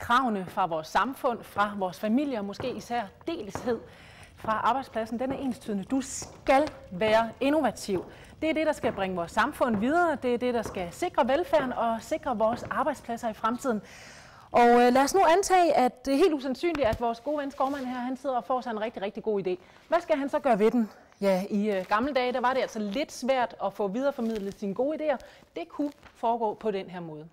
Kravene fra vores samfund, fra vores familie og måske især deleshed fra arbejdspladsen, den er enstydende. Du skal være innovativ. Det er det, der skal bringe vores samfund videre. Det er det, der skal sikre velfærden og sikre vores arbejdspladser i fremtiden. Og lad os nu antage, at det er helt usandsynligt, at vores gode ven Skovmand her, han sidder og får sig en rigtig, rigtig god idé. Hvad skal han så gøre ved den? Ja, i gamle dage, der var det altså lidt svært at få videreformidlet sine gode idéer. Det kunne foregå på den her måde.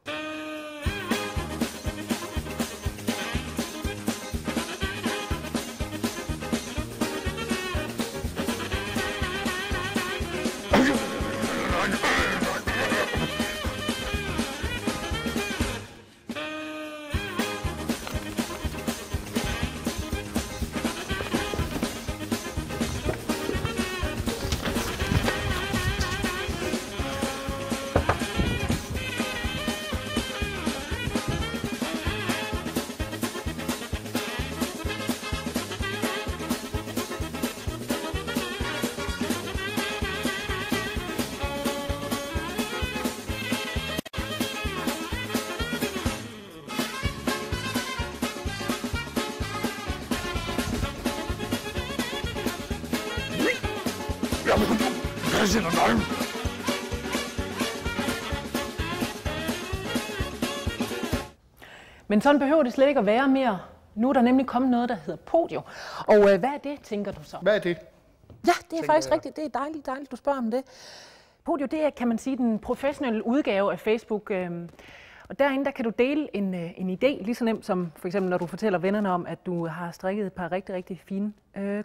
Men sådan behøver det slet ikke at være mere. Nu er der nemlig kommet noget, der hedder Podio. Og hvad er det, tænker du så? Hvad er det? Ja, det er faktisk rigtigt. Det er dejligt, du spørger om det. Podio, det er, kan man sige, den professionelle udgave af Facebook. Og derinde, der kan du dele en idé, lige så nemt som for eksempel, når du fortæller vennerne om, at du har strikket et par rigtig, rigtig fine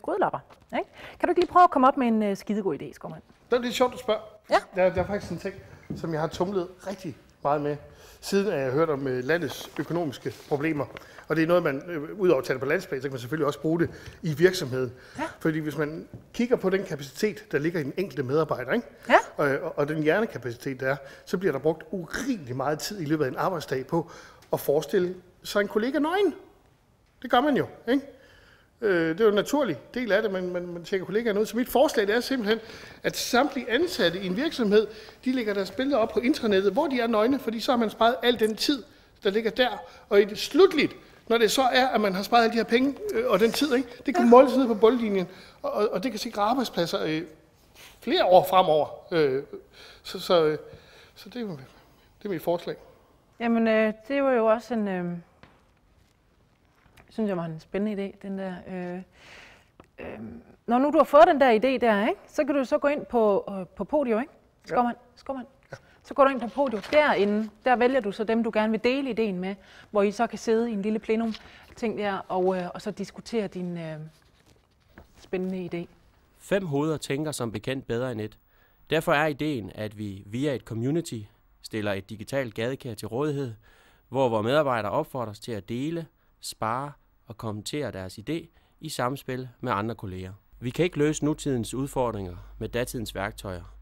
grydelapper. Ikke? Kan du ikke lige prøve at komme op med en skidegod idé, Skovmand? Det er lidt sjovt at spørge. Ja. Der er faktisk en ting, som jeg har tumlet rigtig meget med, siden jeg har hørt om landets økonomiske problemer. Og det er noget, man, udover at tage det på landsplan, så kan man selvfølgelig også bruge det i virksomheden. Ja. Fordi hvis man kigger på den kapacitet, der ligger i den enkelte medarbejder, ikke? Ja. Og den hjernekapacitet, der er, så bliver der brugt urimelig meget tid i løbet af en arbejdsdag på at forestille sig en kollega nøgen. Det gør man jo, ikke? Det er jo en naturlig del af det, man tjekker kollegaer ud. Så mit forslag det er simpelthen, at samtlige ansatte i en virksomhed, de lægger deres billeder op på internettet, hvor de er nøgne, fordi så har man sparet al den tid, der ligger der. Og i det slutligt, når det så er, at man har sparet alle de her penge og den tid, ikke? Det kan måles ned på bundlinjen, og det kan sikre arbejdspladser flere år fremover. Så det er mit forslag. Jamen, det var jo også en... synes jeg var en spændende idé, den der. Når nu du har fået den der idé der, ikke, så kan du så gå ind på Podio, ikke? Skovmand. Ja. Så går du ind på Podio. Derinde, der vælger du så dem, du gerne vil dele idéen med, hvor I så kan sidde i en lille plenum-ting der, og så diskutere din spændende idé. 5 hoveder tænker som bekendt bedre end et. Derfor er ideen, at vi via et community stiller et digitalt gadekær til rådighed, hvor vores medarbejdere opfordres til at dele, spare og kommentere deres idé i samspil med andre kolleger. Vi kan ikke løse nutidens udfordringer med datidens værktøjer.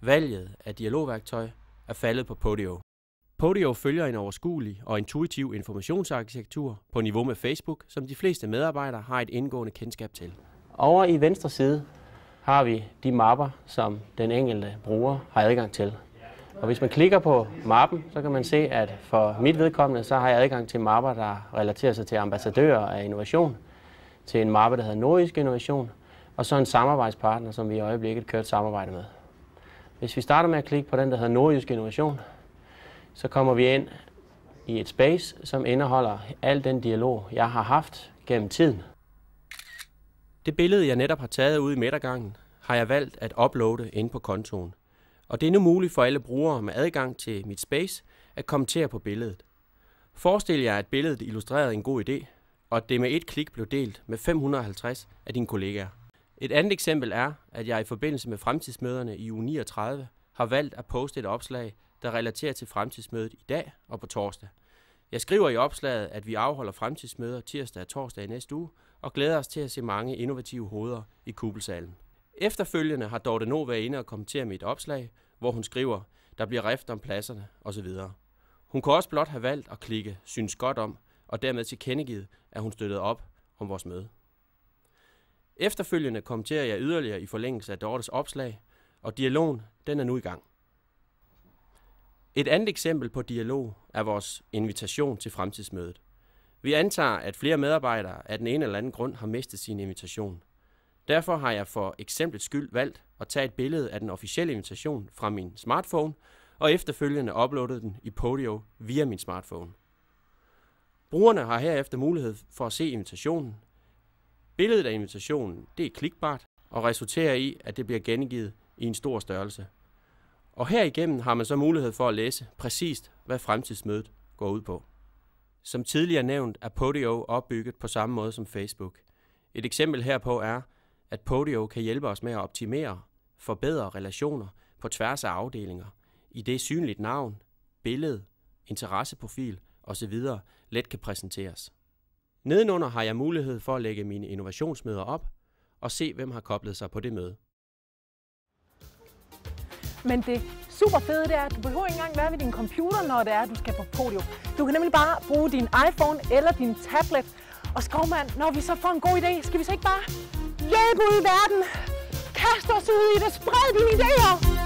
Valget af dialogværktøj er faldet på Podio. Podio følger en overskuelig og intuitiv informationsarkitektur på niveau med Facebook, som de fleste medarbejdere har et indgående kendskab til. Over i venstre side har vi de mapper, som den enkelte bruger har adgang til. Og hvis man klikker på mappen, så kan man se, at for mit vedkommende, så har jeg adgang til mapper, der relaterer sig til ambassadører af innovation, til en mappe, der hedder Nordisk Innovation, og så en samarbejdspartner, som vi i øjeblikket kører et samarbejde med. Hvis vi starter med at klikke på den, der hedder Nordisk Innovation, så kommer vi ind i et space, som indeholder al den dialog, jeg har haft gennem tiden. Det billede, jeg netop har taget ud i midtergangen, har jeg valgt at uploade ind på kontoen. Og det er nu muligt for alle brugere med adgang til mit space at kommentere på billedet. Forestil jer, at billedet illustrerede en god idé, og at det med et klik blev delt med 550 af dine kollegaer. Et andet eksempel er, at jeg i forbindelse med fremtidsmøderne i uge 39 har valgt at poste et opslag, der relaterer til fremtidsmødet i dag og på torsdag. Jeg skriver i opslaget, at vi afholder fremtidsmøder tirsdag og torsdag i næste uge, og glæder os til at se mange innovative hoveder i Kubelsalen. Efterfølgende har Dorte No været inde og kommentere mit opslag, hvor hun skriver, der bliver rift om pladserne osv. Hun kunne også blot have valgt at klikke synes godt om, og dermed tilkendegivet, at hun støttede op om vores møde. Efterfølgende kommenterer jeg yderligere i forlængelse af Dortes opslag, og dialogen den er nu i gang. Et andet eksempel på dialog er vores invitation til fremtidsmødet. Vi antager, at flere medarbejdere af den ene eller anden grund har mistet sin invitation. Derfor har jeg for eksemplets skyld valgt at tage et billede af den officielle invitation fra min smartphone, og efterfølgende uploadet den i Podio via min smartphone. Brugerne har herefter mulighed for at se invitationen. Billedet af invitationen det er klikbart og resulterer i, at det bliver gengivet i en stor størrelse. Og herigennem har man så mulighed for at læse præcist, hvad fremtidsmødet går ud på. Som tidligere nævnt er Podio opbygget på samme måde som Facebook. Et eksempel herpå er, at Podio kan hjælpe os med at optimere, forbedre relationer på tværs af afdelinger, i det synligt navn, billede, interesseprofil osv. let kan præsenteres. Nedenunder har jeg mulighed for at lægge mine innovationsmøder op og se, hvem har koblet sig på det møde. Men det super fede det er, at du behøver ikke engang være ved din computer, når det er, at du skal på Podio. Du kan nemlig bare bruge din iPhone eller din tablet. Og Skovmand, når vi så får en god idé, skal vi så ikke bare løbe ud i verden, kaste os ud i det, spred dine idéer!